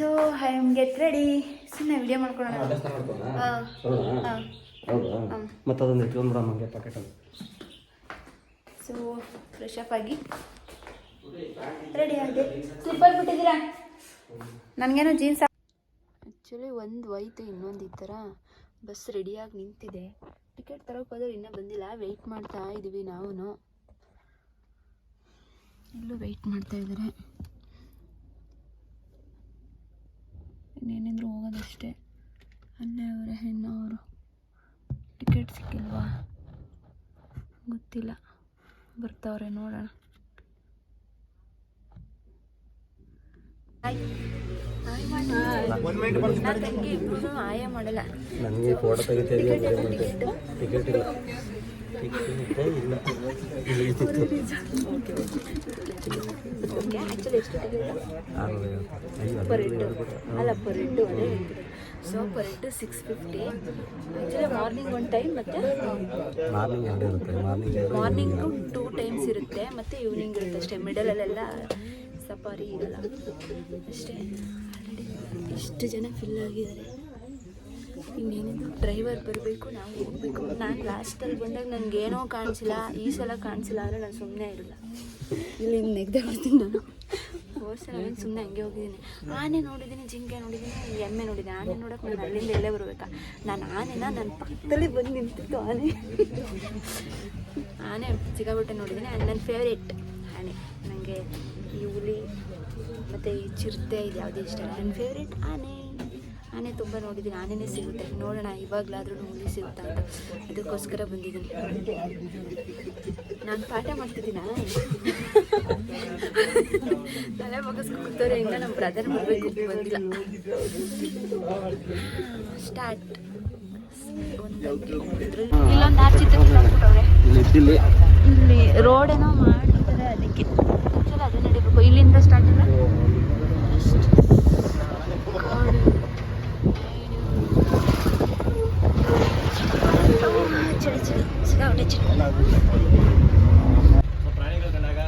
So I am get ready. ಸುಮ್ಮನೆ video ಮಾಡ್ಕೊಳ್ಳೋಣ. ಮತ್ತು ಅದನ್ನು ಇಟ್ಕೊಂಡ್ಬಿಡೋಣ ನಮಗೆ ಪ್ಯಾಕೆಟಲ್ಲಿ. ಸೊ ಫ್ರೆಶ್ ಅಪ್ ಆಗಿ ರೆಡಿ ಆಗಿದೆ. ಸ್ಲಿಪ್ಪರ್ ಬಿಟ್ಟಿದ್ದೀರಾ? ನನಗೇನೋ ಜೀನ್ಸ್. ಆ್ಯಕ್ಚುಲಿ ಒಂದು ಹೋಯ್ತು, ಇನ್ನೊಂದು ಈ ಥರ ಬಸ್ ರೆಡಿಯಾಗಿ ನಿಂತಿದೆ. ಟಿಕೆಟ್ ತರೋಕೆ ಹೋದ್ರೆ ಇನ್ನೂ ಬಂದಿಲ್ಲ. ವೆಯ್ಟ್ ಮಾಡ್ತಾ ಇದ್ದೀವಿ ನಾವು. ಇಲ್ಲೂ ವೆಯ್ಟ್ ಮಾಡ್ತಾ ಇದ್ದಾರೆ. ಇನ್ನೇನಿದ್ರು ಹೋಗೋದಷ್ಟೇ. ಅಲ್ಲೇ ಅವರೇ ಹೆಣ್ಣವರು. ಟಿಕೆಟ್ ಸಿಕ್ಕಿಲ್ವಾ ಗೊತ್ತಿಲ್ಲ. ಬರ್ತಾವ್ರೆ, ನೋಡೋಣ. ನನಗೆ ಇಬ್ಬರು ಆಯ ಮಾಡಲ್ಲ. ನನಗೆ ಫೋಟೋ ತೆಗಿತೀವಿ. ಟಿಕೆಟ್ ಇಲ್ಲ. ಅಲ್ಲ ಪರ್ ಹೆಡ್ಡು ಅದೇ ಹೇಳ್ತಿದೆ. So per head 650. Actually morning ಒಂದು ಟೈಮ್ ಮತ್ತು ಮಾರ್ನಿಂಗು 2 ಟೈಮ್ಸ್ ಇರುತ್ತೆ, ಮತ್ತು ಈವ್ನಿಂಗ್ ಇರುತ್ತೆ ಅಷ್ಟೇ. ಮಿಡಲಲ್ಲೆಲ್ಲ ಸಫಾರಿ ಇರಲ್ಲ ಅಷ್ಟೇ. ಆಲ್ರೆಡಿ ಎಷ್ಟು ಜನ ಫಿಲ್ ಆಗಿದ್ದಾರೆ. ಇನ್ನೇನಿದು ಡ್ರೈವರ್ ಬರಬೇಕು, ನಾವು ಹೋಗಬೇಕು. ನಾನು ಲಾಸ್ಟಲ್ಲಿ ಬಂದಾಗ ನನಗೇನೋ ಕಾಣಿಸಿಲ್ಲ. ಈ ಸಲ ಕಾಣಿಸಿಲ್ಲ ಅಂದರೆ ನಾನು ಸುಮ್ಮನೆ ಇರಲ್ಲ. ಇಲ್ಲಿ ನೆಗ್ದೆ ಬರ್ತೀನಿ ನಾನು. ಹೋದ್ಸಲ ನಾನು ಸುಮ್ಮನೆ ಹಂಗೆ ಹೋಗಿದ್ದೀನಿ. ಆನೆ ನೋಡಿದ್ದೀನಿ, ಜಿಂಕೆ ನೋಡಿದ್ದೀನಿ, ಎಮ್ಮೆ ನೋಡಿದ್ದೀನಿ. ಆನೆ ನೋಡೋಕೆ ನಾನು ಅಲ್ಲಿಂದ ಎಲ್ಲೇ ಬರಬೇಕಾ? ನಾನು ಆನೆನ ನನ್ನ ಪಕ್ಕದಲ್ಲಿ ಬಂದು ನಿಂತಿತ್ತು ಆನೆ ಸಿಕ್ಕಾಪಟ್ಟೆ ನೋಡಿದ್ದೀನಿ. ಆ್ಯಂಡ್ ನನ್ನ ಫೇವ್ರೇಟ್ ಆನೆ. ನನಗೆ ಈ ಹುಲಿ ಮತ್ತು ಈ ಚಿರತೆ ಇದು ಯಾವುದೇ ಇಷ್ಟ. ನನ್ನ ಫೇವ್ರೇಟ್ ಆನೆ ತುಂಬ ನೋಡಿದ್ದೀನಿ. ಆನೆನೇ ಸಿಗುತ್ತೆ. ನೋಡೋಣ ಇವಾಗಲಾದ್ರೂ ಹುಲಿ ಸಿಗುತ್ತಾ ಅಂತ. ಅದಕ್ಕೋಸ್ಕರ ಬಂದಿದ್ದೀನಿ. ನಾನು ಪಾಠ ಮಾಡ್ತಿದ್ದೀನಾ? ತಲೆ ಬಗ್ಗಿಸ್ಕೊತಾರೆ. ಇನ್ನು ನಮ್ಮ ಬ್ರದರ್ ಬರಬೇಕು, ಬಂದಿಲ್ಲ. ಸ್ಟಾರ್ಟ್. ಇಲ್ಲೊಂದು ಚಿತ್ರ ಇಲ್ಲಿ ರೋಡೇನೋ ಮಾಡ್ತಿದ್ದಾರೆ, ಅದಕ್ಕೆ ಆ್ಯಕ್ಚುಲಿ ಅದೇ ನಡಿಬೇಕು. ಇಲ್ಲಿಂದ ಸ್ಟಾರ್ಟ್ ಇಲ್ಲ. ಪ್ರಾಣಿಗಳು ಕಂಡಾಗ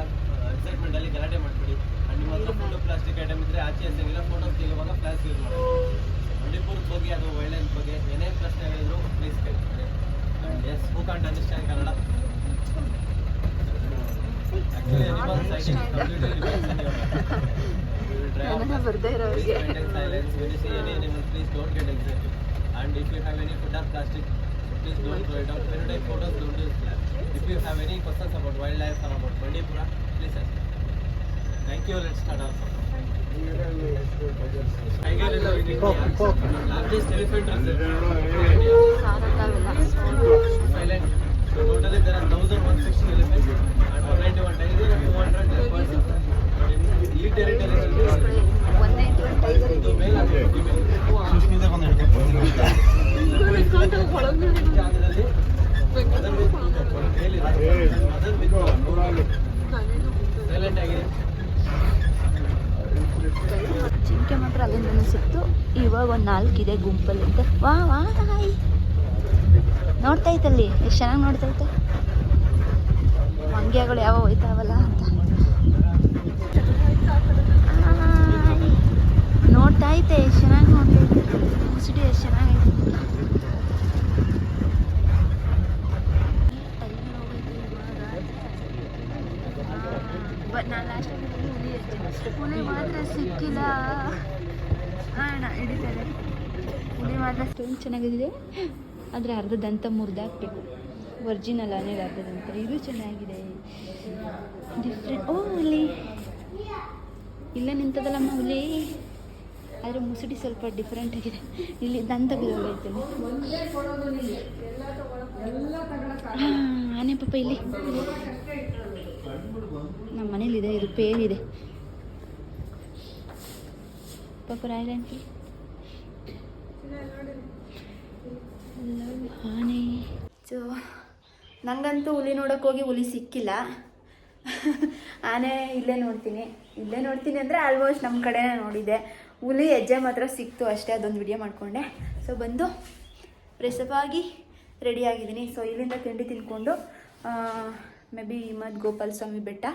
ಎಕ್ಸೈಟ್ಮೆಂಟ್ ಅಲ್ಲಿ ಗಲಾಟೆ ಮಾಡ್ಬಿಡಿ. ನಿಮ್ಮ ಹತ್ರ ಫುಡ್ ಪ್ಲಾಸ್ಟಿಕ್ ಐಟಮ್ ಇದ್ರೆ ಆಚೆ ಎಸೆಂಗಿಲ್ಲ. ಫೋಟೋ ತೆಗೆಯುವಾಗ ಫ್ಲಾಶ್ ಯೂಸ್ ಮಾಡಿ. ಮಣಿಪುರದ ಬಗ್ಗೆ ಅದು ವೈಲ್ಡ್ ಬಗ್ಗೆ ಏನೇ ಪ್ರಶ್ನೆ ಹೇಳಿದ್ರು ಪ್ಲೀಸ್ ಕೇಳ್ತಾರೆ. Yes, who can't understand Kannada. Actually animal sighting completely ಬರ್ದೇ ಇರೋರಿಗೆ silence when you see any animal, please don't get excited. And if you have any food or plastic, please don't throw it out. When you take photos, don't use flash. If you have any questions about wildlife or about Bandipura, please ask. Thank you. Let's start our song. Tiger is the largest elephant reserve. Silent. Totally there are 1160 elephants and 191 tigers and 200 leopards. ಈ territory ಜಿಂಕೆ ಮಾತ್ರ ಅಲ್ಲಿಂದ ಸಿಕ್ತು. ಇವಾಗ ಒಂದು 4 ಇದೆ ಗುಂಪಲ್ಲಿ ಅಂತ. ವಾ ನೋಡ್ತಾ ಇತ್ತಲ್ಲಿ ಎಷ್ಟು ಚೆನ್ನಾಗಿ ನೋಡ್ತಾ ಇತ್ತು. ಮಂಗ್ಯಗಳು ಯಾವ ಹೋಯ್ತಾವಲ್ಲ ಅಂತ ನೋಡ್ತಾ ಐತೆ. ಎಷ್ಟು ಚೆನ್ನಾಗಿ ನೋಡ್ತಾ ಇತ್ತು. ಮುಸುಡಿ ಎಷ್ಟು ಚೆನ್ನಾಗೈತೆ. ನಾನು ಲಾಸ್ಟ್ ಹುಲಿ ಮಾತ್ರ ಸಿಕ್ಕಿಲ್ಲ. ಅಣ್ಣ ಹಿಡಿತಾರೆ. ಹುಲಿ ಮಾತ್ರ ಅಷ್ಟೊಂದು ಚೆನ್ನಾಗಿದೆ. ಆದರೆ ಅರ್ಧ ದಂತ ಮುರಿದಾಕ್ಬೇಕು. ಒರ್ಜಿನಲ್ ಆನೆಗೆ ಅರ್ಧ ದಂತ. ಇದು ಚೆನ್ನಾಗಿದೆ, ಡಿಫ್ರೆಂಟ್. ಓ ಹುಲಿ ಇಲ್ಲೇ ನಿಂತದಲ್ಲಮ್ಮ ಹುಲಿ. ಆದರೆ ಮುಸುಡಿ ಸ್ವಲ್ಪ ಡಿಫ್ರೆಂಟ್ ಆಗಿದೆ. ಇಲ್ಲಿ ದಂತ ಬಿದ್ದೋಗೈತೆ. ಆನೆ ಪಾಪ ಇಲ್ಲಿ ನಮ್ಮ ಮನೇಲಿದೆ. ಇದು ಪೇವಿದೆ ಪಾಪ. ರಾಯಲಂಕಿ ಆನೆ. ಸೊ ನನಗಂತೂ ಹುಲಿ ನೋಡೋಕೆ ಹೋಗಿ ಹುಲಿ ಸಿಕ್ಕಿಲ್ಲ. ಆನೆ ಇಲ್ಲೇ ನೋಡ್ತೀನಿ ಅಂದರೆ ಆಲ್ಮೋಸ್ಟ್ ನಮ್ಮ ಕಡೆನೇ ನೋಡಿದ್ದೆ. ಹುಲಿ ಹೆಜ್ಜೆ ಮಾತ್ರ ಸಿಕ್ತು ಅಷ್ಟೇ. ಅದೊಂದು ವಿಡಿಯೋ ಮಾಡಿಕೊಂಡೆ. ಸೊ ಬಂದು ಫ್ರೆಶಪ್ ಆಗಿ ರೆಡಿಯಾಗಿದ್ದೀನಿ. ಸೊ ಇಲ್ಲಿಂದ ತಿಂಡಿ ತಿನ್ಕೊಂಡು ಮೇ ಬಿ ಮತ್ತು ಗೋಪಾಲ ಸ್ವಾಮಿ ಬೆಟ್ಟ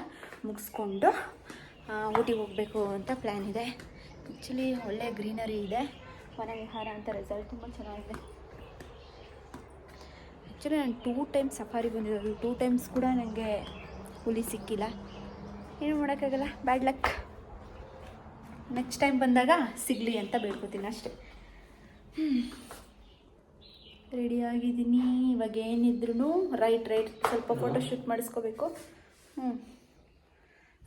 ಮುಗಿಸ್ಕೊಂಡು ಊಟಿಗೆ ಹೋಗಬೇಕು ಅಂತ ಪ್ಲ್ಯಾನ್ ಇದೆ. ಆ್ಯಕ್ಚುಲಿ ಒಳ್ಳೆ ಗ್ರೀನರಿ ಇದೆ. ವನವಿಹಾರ ಅಂತ ರೆಸಾರ್ಟ್ ತುಂಬ ಚೆನ್ನಾಗಿದೆ. ಆ್ಯಕ್ಚುಲಿ ನಾನು 2 ಟೈಮ್ಸ್ ಸಫಾರಿ ಬಂದಿರೋದು. 2 ಟೈಮ್ಸ್ ಕೂಡ ನನಗೆ ಹುಲಿ ಸಿಕ್ಕಿಲ್ಲ. ಏನು ಮಾಡೋಕ್ಕಾಗಲ್ಲ, ಬ್ಯಾಡ್ ಲಕ್. ನೆಕ್ಸ್ಟ್ ಟೈಮ್ ಬಂದಾಗ ಸಿಗಲಿ ಅಂತ ಬೇಡ್ಕೋತೀನಿ ಅಷ್ಟೇ. ರೆಡಿಯಾಗಿದ್ದೀನಿ. ಇವಾಗ ಏನಿದ್ರು ರೈಟ್ ಸ್ವಲ್ಪ ಫೋಟೋಶೂಟ್ ಮಾಡಿಸ್ಕೋಬೇಕು.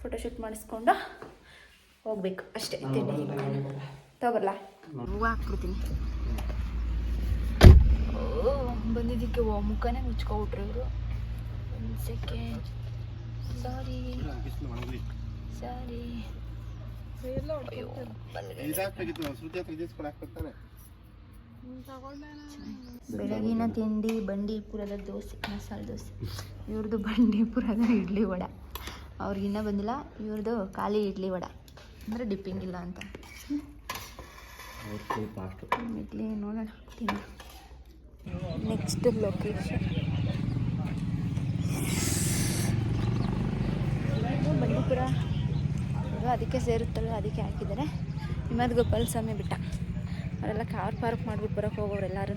ಫೋಟೋಶೂಟ್ ಮಾಡಿಸ್ಕೊಂಡು ಹೋಗ್ಬೇಕು ಅಷ್ಟೇ. ತಿಂಡಿ ತಗೊಬರಲ್ಲ, ಹೂವು ಹಾಕ್ಬಿಡ್ತೀನಿ. ಬಂದಿದ್ದಕ್ಕೆ ಮುಖನೇ ಮುಚ್ಕೊಬಿಟ್ರು ಇವರು. 1 ಸೆಕೆಂಡ್, ಸಾರಿ. ಬೆಳಗಿನ ತಿಂಡಿ ಬಂಡೀಪುರದ ದೋಸೆ, ಮಸಾಲೆ ದೋಸೆ. ಇವ್ರದ್ದು ಬಂಡೀಪುರದ ಇಡ್ಲಿ ವಡ. ಅವ್ರಿಗಿನ್ನ ಬಂದಿಲ್ಲ. ಇವ್ರದ್ದು ಖಾಲಿ ಇಡ್ಲಿ ವಡ, ಅಂದರೆ ಡಿಪ್ಪಿಂಗ್ ಇಲ್ಲ ಅಂತ. ಇಡ್ಲಿ ನೋಡೋಣ ತಿಂಡಿ. Next location Bandipur. ಅದಕ್ಕೆ ಸೇರುತ್ತಲ್ಲ, ಅದಕ್ಕೆ ಹಾಕಿದ್ದಾರೆ. ಹಿಮದ ಗೋಪಾಲ ಸ್ವಾಮಿ ಬಿಟ್ಟ ಅವರೆಲ್ಲ ಕಾರ್ ಪಾರ್ಕ್ ಮಾಡ್ಬಿಟ್ಟು ಬರೋಕ್ಕೆ ಹೋಗೋರು ಎಲ್ಲರೂ.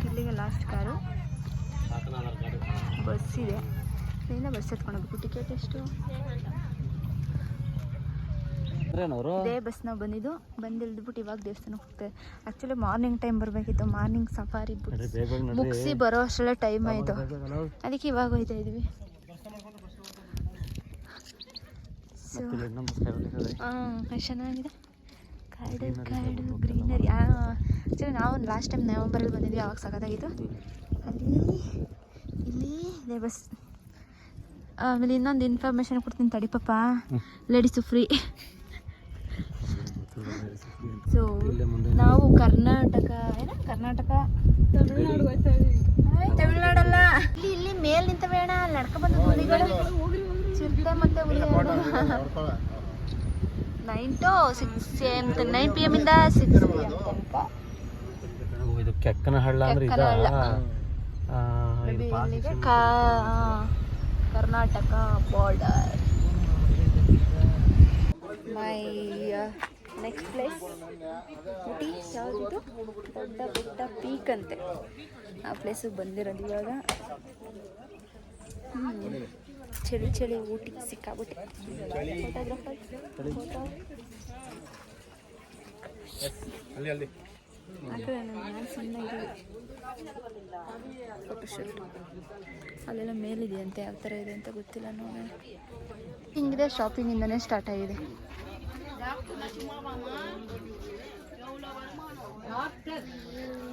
ಇಲ್ಲಿಗೆ ಲಾಸ್ಟ್ ಕಾರು. ಬಸ್ ಇದೆ, ಇಲ್ಲಿಂದ ಬಸ್ ಎತ್ಕೊಂಡು ಟಿಕೆಟ್ ಎಷ್ಟು? ಇದೇ ಬಸ್ ನಾವು ಬಂದಿಲ್ದ್ಬಿಟ್ಟು ಇವಾಗ ದೇವಸ್ಥಾನಕ್ಕೆ ಹೋಗ್ತೇವೆ. ಆ್ಯಕ್ಚುಲಿ ಮಾರ್ನಿಂಗ್ ಟೈಮ್ ಬರಬೇಕಿತ್ತು. ಮಾರ್ನಿಂಗ್ ಸಫಾರಿ ಮುಗಿಸಿ ಬರೋ ಅಷ್ಟೆಲ್ಲ ಟೈಮ್ ಆಯಿತು. ಅದಕ್ಕೆ ಇವಾಗ ಹೋಗ್ತಾ ಇದ್ವಿ. ಹಾಂ, ಚೆನ್ನಾಗಿದೆ. ಕಾಡು ಗ್ರೀನರಿ. ಆ್ಯಕ್ಚುಲಿ ನಾವು ಲಾಸ್ಟ್ ಟೈಮ್ ನವೆಂಬರಲ್ಲಿ ಬಂದಿದ್ವಿ, ಆವಾಗ ಸಖತ್ತಾಗಿತ್ತು. ಇಲ್ಲಿ ಇದೇ ಬಸ್. ಆಮೇಲೆ ಇನ್ನೊಂದು ಇನ್ಫಾರ್ಮೇಷನ್ ಕೊಡ್ತೀನಿ ತಡಿ ಪಾಪ. Ladies free. ಸೊ ನಾವು ಕರ್ನಾಟಕ ತಮಿಳ್ನಾಡಲ್ಲ, ಇಲ್ಲಿ ಮೇಲ್ ನಿಂತ ಬೇಡ ನಡ್ಕೊ ಬಂದು ಹುಲಿಗಳು, ಚಿರತೆ ಮತ್ತೆ ಹುಲಿ. 9 PM ಇಂದ 6 PM ತನಕ. ಇದು ಕೆಕ್ಕನಹಳ್ಳ ಅಂದ್ರೆ Karnataka border. My next place Ooty. ಯಾವುದಿದು? ದೊಡ್ಡ ಬೆಟ್ಟ ಪೀಕ್ ಅಂತೆ. ಆ ಪ್ಲೇಸಿಗೆ ಬಂದಿರೋದು ಇವಾಗ. ಚಳಿ ಊಟಿ ಸಿಕ್ಕಾಬಿಟ್ಟೆ. ಫೋಟೋಗ್ರಾಫರ್ ನಾನು ಸಣ್ಣ ಫೋಟೋಶೂಟ್. ಅಲ್ಲೆಲ್ಲ ಮೇಲಿದೆಯಂತೆ, ಯಾವ ಥರ ಇದೆ ಅಂತ ಗೊತ್ತಿಲ್ಲ, ನೋಡೋಣ. ಹಿಂಗಿದೆ, ಶಾಪಿಂಗಿಂದನೇ ಸ್ಟಾರ್ಟ್ ಆಗಿದೆ.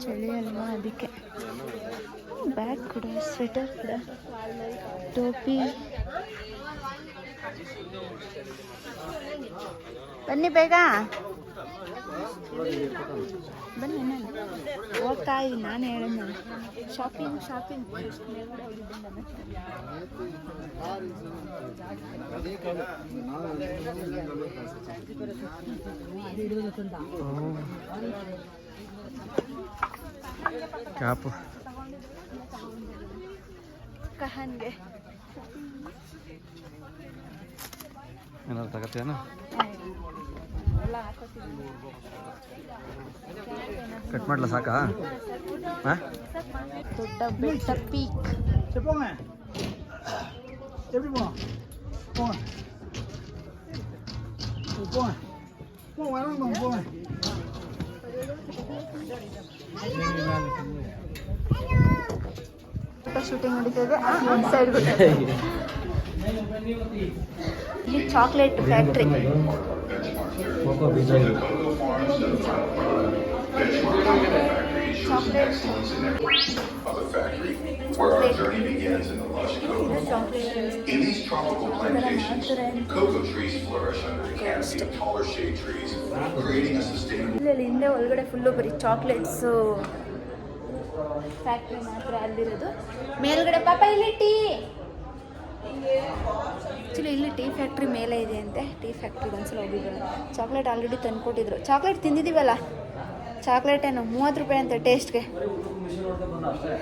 ಚಳಿ ಅಲ್ವಾ, ಅದಕ್ಕೆ ಬ್ಯಾಗ್ ಕೂಡ, ಸ್ವೆಟರ್ ಕೂಡ, ಟೋಪಿ. ಬನ್ನಿ ಬೇಗ ಬನ್ನಿ. ನಾನು ಹೋಗ್ತಾ ಇದ್ದೀನಿ, ನಾನು ಹೇಳಿದ್ ನಾನು ಶಾಪಿಂಗ್ ಮೇಲ್ಗಡೆ ಹೋಗಿದ್ದೆ ನಾನು. ಕ್ಯಾಪ್ ಕಹನ್ಗೆ ಏನಾದ್ರು ತಗತ್ತೇನ? ಕಟ್ ಮಾಡ್ಲಾ ಸಾಕಾ? ದೊಡ್ಡ ಬೆಟ್ಟ ಪೀಕ್. ಫೋಟೋ ಶೂಟಿಂಗ್ ನಡೀತಿದೆ. ಒಂದು ಸೈಡ್ ಇಲ್ಲಿ chocolate factory. In these tropical plantations, cocoa trees flourish under the canopy of taller shade trees, creating a sustainable. ಇಲ್ಲಿ ಹಿಂದೆ ಒಳಗಡೆ ಫುಲ್ಲು ಬರೀ ಚಾಕ್ಲೇಟ್ಸು ಫ್ಯಾಕ್ಟ್ರಿ ಮಾತ್ರ ಅಲ್ಲಿರೋದು. ಮೇಲ್ಗಡೆ ಪಾಪ ಇಲ್ಲಿ ಟೀ. ಆ್ಯಕ್ಚುಲಿ ಇಲ್ಲಿ ಟೀ ಫ್ಯಾಕ್ಟ್ರಿ ಮೇಲೆ ಇದೆ ಅಂತೆ. ಟೀ ಫ್ಯಾಕ್ಟ್ರಿಗೆ ಒಂದ್ಸಲ ಹೋಗಿದ್ರು. ಚಾಕ್ಲೇಟ್ ಆಲ್ರೆಡಿ ತಂದುಕೊಟ್ಟಿದ್ರು. ಚಾಕ್ಲೇಟ್ ತಿಂದಿದ್ದೀವಲ್ಲ, ಚಾಕ್ಲೇಟ್ ಏನು 30 ರೂಪಾಯಿ ಅಂತೆ ಟೇಸ್ಟ್ಗೆ.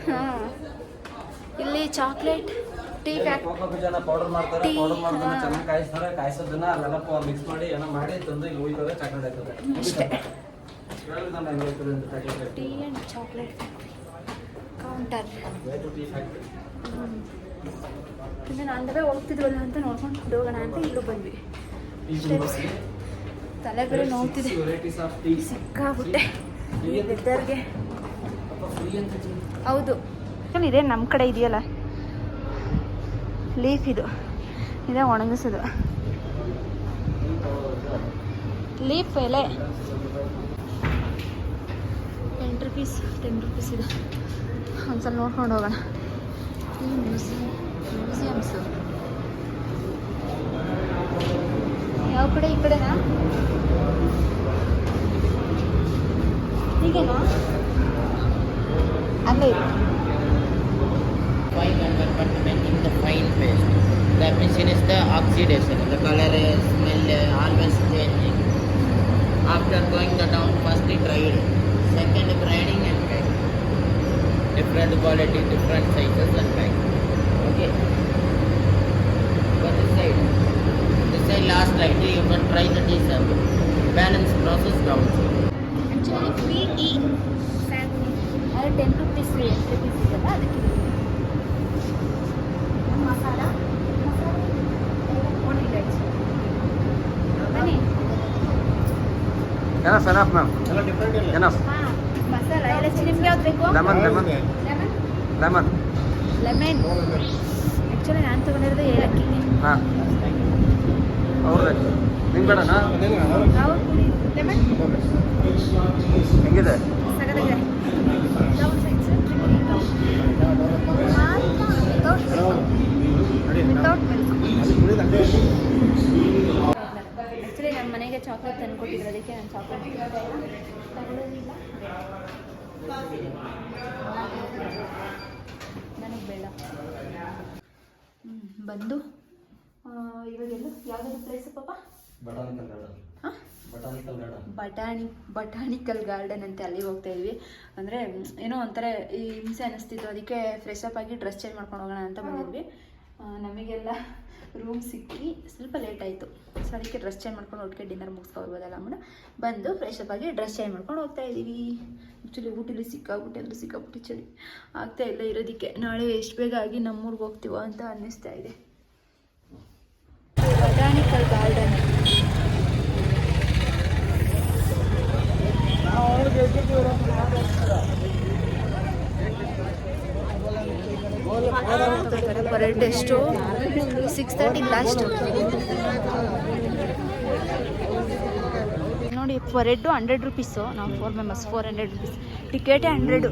ಹಾಂ ಇಲ್ಲಿ ಚಾಕ್ಲೇಟ್ ಟೀ ಕೋಕೋ ಬೀಜನ ಪೌಡರ್ ಮಾಡ್ತಾರೆ, ಪೌಡರ್ ಮಾಡೋದನ್ನ ಚೆನ್ನಾಗಿ ಕಾಯಿಸ್ತಾರೆ, ಕಾಯಿಸೋದನ್ನ ಅಲ್ಲೆಲ್ಲ ಮಿಕ್ಸ್ ಮಾಡಿ ಏನೋ ಮಾಡಿ ತಂದು ಇಲ್ಲಿ ಉಯ್ತಾರೆ, ಚಾಕ್ಲೇಟ್ ಆಗ್ತದೆ. ಅಷ್ಟೇ. ಹೇಳಿದ್ರೆ ಹೆಂಗೆ ಆಗ್ತದೆ ಅಂತ packet tea and chocolate counter. Tea factory. ಇನ್ನು ನಾಳೆ ಹೋಗ್ತಿದ್ವಲ್ಲ ಅಂತ ನೋಡ್ಕೊಂಡು ಹೋಗೋಣ ಅಂತ ಇಲ್ಲೂ ಬಂದ್ವಿ. ಸ್ಟೆಪ್ಸ್ ತಲೆ ಬೇರೆ ನೋಡ್ತಿದೆ ಸಿಕ್ಕಾಬಿಟ್ಟೆ ಈ ವೆದರ್ಗೆ. ಹೌದು ಇದೇ ನಮ್ಮ ಕಡೆ ಇದೆಯಲ್ಲ ಲೀಫ್, ಇದು ಇದೇ ಒಣಗಿಸೋದು ಲೀಫ್ ಎಲೆ. 10 ರೂಪೀಸ್ ಇದು. ಒಂದ್ಸಲ ನೋಡ್ಕೊಂಡು ಹೋಗೋಣ. ಈ ಮ್ಯೂಸಿಯಮ್ಸು ಯಾವ ಕಡೆ? ಈ ಕಡೆನಾ? ಹೀಗೇನಾ? ಅಲ್ಲೇ ಇದೆ. Fine conversion in the fine paste. The machine is the oxidation. The color, smell, always changing. After going the down, first dried, second grinding and packed. Different quality, different sizes and packed. Okay. But this side last right, you can try the tea sample. Balance process down. Actually, free tea sample. ಅದು 10 rupees ಇದೆಲ್ಲ ಅದಕ್ಕೆ ಮಸಾಲ ಬನ್ನಿ. enough ma'am. ಎಲ್ಲ different ಇಲ್ಲ. enough. ಹಾಂ ಮಸಾಲ ಎಲ್ಲ ನಿಮ್ಗೆ ಯಾವ್ದು ಬೇಕು? ಲೆಮನ್ ಆ್ಯಕ್ಚುಲಿ ನಾನು ತೊಗೊಂಡಿರೋದು ಏಲಕ್ಕಿ. ಹಾಂ ಅವ್ರದ್ದು ನಿಮ್ಗೆ ಬೇಡನಾ? ನಾವು ಲೆಮನ್ ಹೆಂಗಿದೆ? ಸಗದಾಗಿದೆ. ಆ್ಯಕ್ಚುಲಿ ನಮ್ಮ ಮನೆಗೆ ಚಾಕ್ಲೇಟ್ ತಂದುಕೊಟ್ಟಿದ್ರು, ಅದಕ್ಕೆ ನಾನು ಚಾಕ್ಲೇಟ್ ತಗೊಳ್ಳೋದಿಲ್ಲ. ನನಗೆ ಬೇಡ. ಬಂದು ಇವಾಗೆಲ್ಲ ಯಾವುದಾದ್ರು ಪ್ಲೇಸು ಪಾಪ? ಹಾಂ ಬಟಾನಿಕಲ್ ಗಾರ್ಡನ್ ಅಂತ ಅಲ್ಲಿಗೆ ಹೋಗ್ತಾ ಇದ್ವಿ. ಅಂದರೆ ಏನೋ ಒಂಥರ ಈ ಹಿಂಸೆ ಅನ್ನಿಸ್ತಿತ್ತು, ಅದಕ್ಕೆ ಫ್ರೆಶ್ ಅಪ್ ಆಗಿ ಡ್ರೆಸ್ ಚೇಂಜ್ ಮಾಡ್ಕೊಂಡು ಹೋಗೋಣ ಅಂತ ಬಂದಿದ್ವಿ. ನಮಗೆಲ್ಲ ರೂಮ್ ಸಿಕ್ಕಿ ಸ್ವಲ್ಪ ಲೇಟ್ ಆಯಿತು, ಸೊ ಅದಕ್ಕೆ ಡ್ರೆಸ್ ಚೇಂಜ್ ಮಾಡ್ಕೊಂಡು ಒಟ್ಟಿಗೆ ಡಿನ್ನರ್ ಮುಗಿಸ್ಕೊಳ್ಬೋದಲ್ಲ ಅಂದ್ಬಿಟ್ಟು ಬಂದು ಫ್ರೆಶ್ ಅಪ್ ಆಗಿ ಡ್ರೆಸ್ ಚೇಂಜ್ ಮಾಡ್ಕೊಂಡು ಹೋಗ್ತಾ ಇದ್ದೀವಿ. ಆ್ಯಕ್ಚುಲಿ ಊಟಿಲಿ ಸಿಕ್ಕಾಬಿಟ್ಟು ಚಳಿ ಆಗ್ತಾ ಇಲ್ಲ ಇರೋದಕ್ಕೆ. ನಾಳೆ ಎಷ್ಟು ಬೇಗ ಆಗಿ ನಮ್ಮೂರಿಗೆ ಹೋಗ್ತೀವೋ ಅಂತ ಅನ್ನಿಸ್ತಾ ಇದೆ. ಬಟಾನಿಕಲ್ ಗಾರ್ಡನ್ ಪರೇಡ್ ಎಷ್ಟು 6:30 ಲಾಸ್ಟ್ ನೋಡಿ. ಪರೇಡು 100 ರೂಪೀಸು. ನಾವು 4 ಮೆಂಬರ್ಸ್ 400 ರೂಪೀಸ್ ಟಿಕೆಟೇ 100.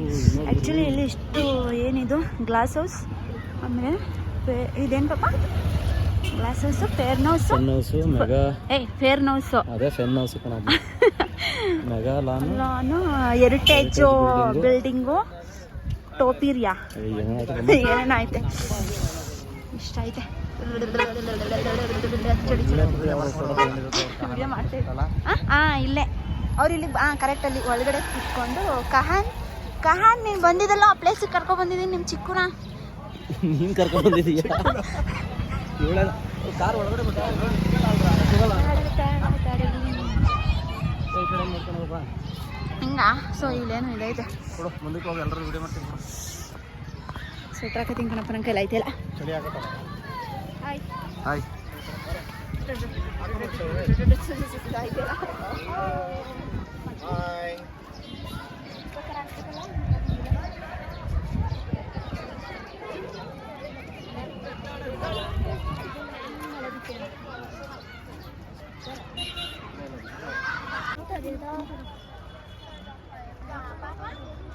ಆ್ಯಕ್ಚುಲಿ ಇಲ್ಲಿ ಇಷ್ಟು ಏನಿದು ಗ್ಲಾಸ್ ಹೌಸ್, ಆಮೇಲೆ ಇದೇನು ಪಾಪ glass house, fair house, fair house, ಅದೇ ಫೇರ್ ಹೌಸ್ ಲಾನು, ಹೆರಿಟೇಜು ಬಿಲ್ಡಿಂಗು, ಟೋಪಿರಿಯಾ ಏನೇನೈತೆ ಇಷ್ಟ ಐತೆ. ವಿಡಿಯೋ ಮಾಡ್ತಾ ಹಾಂ ಇಲ್ಲೇ ಅವ್ರು ಇಲ್ಲಿ ಕರೆಕ್ಟಲ್ಲಿ ಒಳಗಡೆ ಕುತ್ಕೊಂಡು ಕಹಾನ್ ನೀನು ಬಂದಿದ್ದಲ್ಲ ಆ ಪ್ಲೇಸಿಗೆ ಕರ್ಕೊಂಡು ಬಂದಿದ್ದೀನಿ ನಿಮ್ಮ ಚಿಕ್ಕುನ. ನೀನು ಕರ್ಕೊಂಡು ಬಂದಿದ್ದೀಯ? ಕಾರ್ ಒಳಗಡೆ ಹಿಂಗ. ಸೊ ಇಲ್ಲೇನು ಇದೈತೆ ಮುಂದಕ್ಕೆ ಹೋಗಿ ಎಲ್ಲರೂ ವಿಡಿಯೋ ಮಾಡ್ತೀನಿ. ಸ್ವೆಟ್ರ್ ಹಾಕತ್ತೀನಿ ಕಣಪ್ಪ, ನನ್ನ ಕೈಲಿ ಆಯ್ತಿಲ್ಲ. ಚಳಿ ಆಗತ್ತಲ್ಲ. Hi hi.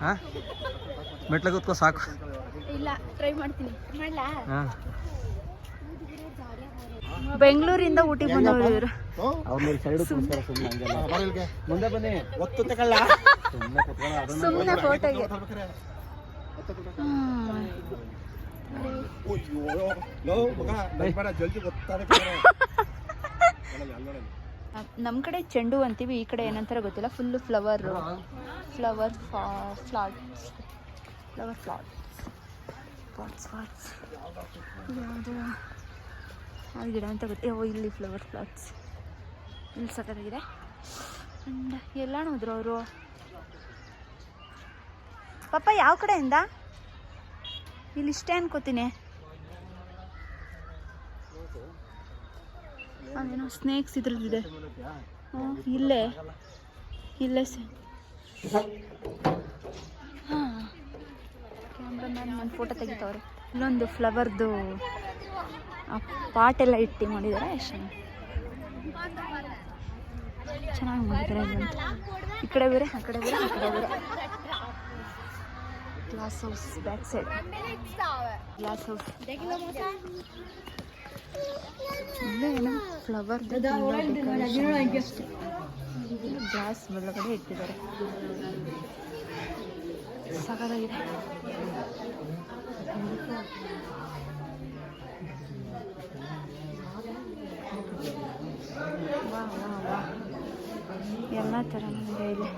ಹಾಂ ಮೆಟ್ಲ ಕೂತ್ಕೋ ಸಾಕು. ಇಲ್ಲ ಟ್ರೈ ಮಾಡ್ತೀನಿ. ಮಾಡ್ಲಾ? ಹಾಂ ಬೆಂಗಳೂರಿಂದ ಊಟಿಗೆ ಬಂದವರು ಇವರು. ಮುಂದೆ ಬನ್ನಿ, ಒತ್ತು ತಗೊಳ್ಳ ಸುಮ್ಮನೆ ಫೋಟೋಗೆ. ನಮ್ಮ ಕಡೆ ಚೆಂಡು ಅಂತೀವಿ, ಈ ಕಡೆ ಏನಂತಾರೆ ಗೊತ್ತಿಲ್ಲ. ಫುಲ್ಲು ಫ್ಲವರ್ ಫ್ಲವರ್ ಫ್ಲಾಟ್ಸ್ ಯಾವುದು ಆ ಗಿಡ ಅಂತ ಗೊತ್ತೇ. ಓ ಇಲ್ಲಿ ಫ್ಲವರ್ ಫ್ಲಾಟ್ಸ್ ಇಲ್ಲಿ ಸಕ್ಕತ್ತಾಗಿದೆ. ಆ್ಯಂಡ್ ಎಲ್ಲ ಹೋದ್ರು ಅವರು. ಪಾಪ ಯಾವ ಕಡೆಯಿಂದ ಇಲ್ಲಿ ಇಷ್ಟೇ ಅನ್ಕೋತೀನಿ. ಅದೇನೋ ಸ್ನೇಕ್ಸ್ ಇದ್ರದ್ದಿದೆ. ಇಲ್ಲೇ ಹಾಂ ಕ್ಯಾಮ್ರಾಮ್ಯಾನ್ ನನ್ನ ಫೋಟೋ ತೆಗಿತವ್ರೆ. ಇಲ್ಲೊಂದು ಫ್ಲವರ್ದು ಆ ಪಾಟೆಲ್ಲ ಇಟ್ಟು ಮಾಡಿದ್ದಾರೆ. ಎಷ್ಟು ಚೆನ್ನಾಗಿ ಮಾಡಿದ್ದಾರೆ. ಈ ಕಡೆ ಬೇರೆ ಆ ಕಡೆ ಬೇರೆ glass house back side glass house. ಇಲ್ಲೇ ಏನೋ ಫ್ಲವರ್ದು ಗ್ಲಾಸ್ ಒಳಗಡೆ ಇಟ್ಟಿದ್ದಾರೆ. ಸಗದಾಗಿದೆ. ಎಲ್ಲ ಥರನೂ ಇದೆ ಇಲ್ಲಿ.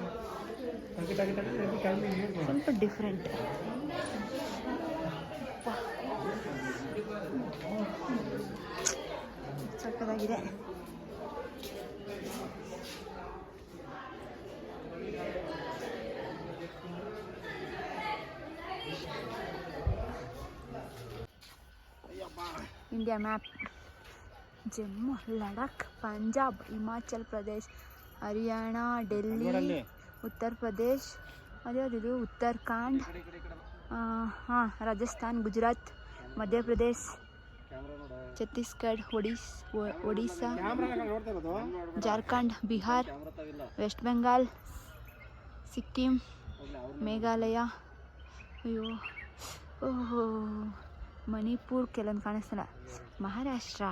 ಸ್ವಲ್ಪ ಡಿಫ್ರೆಂಟ್. ಸಕ್ಕತ್ತಾಗಿದೆ. India map. ಜಮ್ಮು, ಲಡಾಖ್, ಪಂಜಾಬ್, ಹಿಮಾಚಲ್ ಪ್ರದೇಶ್, ಹರಿಯಾಣ, ಡೆಲ್ಲಿ, ಉತ್ತರ ಪ್ರದೇಶ್, ಅದ್ಯಾವುದಿದು ಉತ್ತರಾಖಂಡ್, ಹಾಂ ರಾಜಸ್ಥಾನ್, ಗುಜರಾತ್, ಮಧ್ಯಪ್ರದೇಶ್, ಛತ್ತೀಸ್ಗಢ, ಒಡಿಸ್ಸಾ, ಜಾರ್ಖಂಡ್, ಬಿಹಾರ್, ವೆಸ್ಟ್ ಬೆಂಗಾಲ್, ಸಿಕ್ಕಿಂ, ಮೇಘಾಲಯ, ಓಹೋ ಮಣಿಪುರ್ ಕೆಲವೊಂದು ಕಾಣಿಸ್ತಲ್ಲ, ಮಹಾರಾಷ್ಟ್ರ,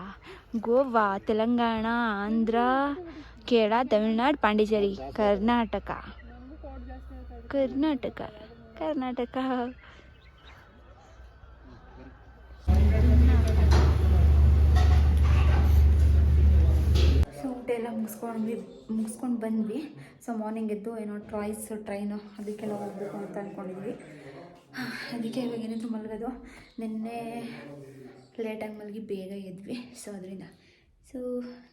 ಗೋವಾ, ತೆಲಂಗಾಣ, ಆಂಧ್ರ, ಕೇರಳ, ತಮಿಳ್ನಾಡು, ಪಾಂಡಿಚೇರಿ, ಕರ್ನಾಟಕ. ಸೊ ಊಟ ಎಲ್ಲ ಮುಗಿಸ್ಕೊಂಡು ಬಂದ್ವಿ. ಸೊ ಮಾರ್ನಿಂಗ್ ಎದ್ದು ಏನೋ ಟ್ರೈನು ಅದಕ್ಕೆಲ್ಲ ಹೋಗ್ಬೇಕು ಅಂತ ಅಂದ್ಕೊಂಡಿದ್ವಿ. ಅದಕ್ಕೆ ಇವಾಗ ಏನಿದ್ರು ಮಲಗೋದು. ನಿನ್ನೆ ಲೇಟಾಗಿ ಮಲಗಿ ಬೇಗ ಎದ್ವಿ. ಸೊ ಅದರಿಂದ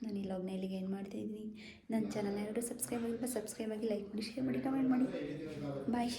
ನಾನು ಈ ಲಾಗ್ನ ಇಲ್ಲಿಗೆ ಏನು ಮಾಡ್ತಾಯಿದ್ದೀನಿ. ನನ್ನ ಚಾನಲ್ನ ಎಲ್ಲರೂ ಸಬ್ಸ್ಕ್ರೈಬ್ ಆಗಿ ಲೈಕ್ ಮಾಡಿ, ಶೇರ್ ಮಾಡಿ, ಕಮೆಂಟ್ ಮಾಡಿ. ಬಾಯ್.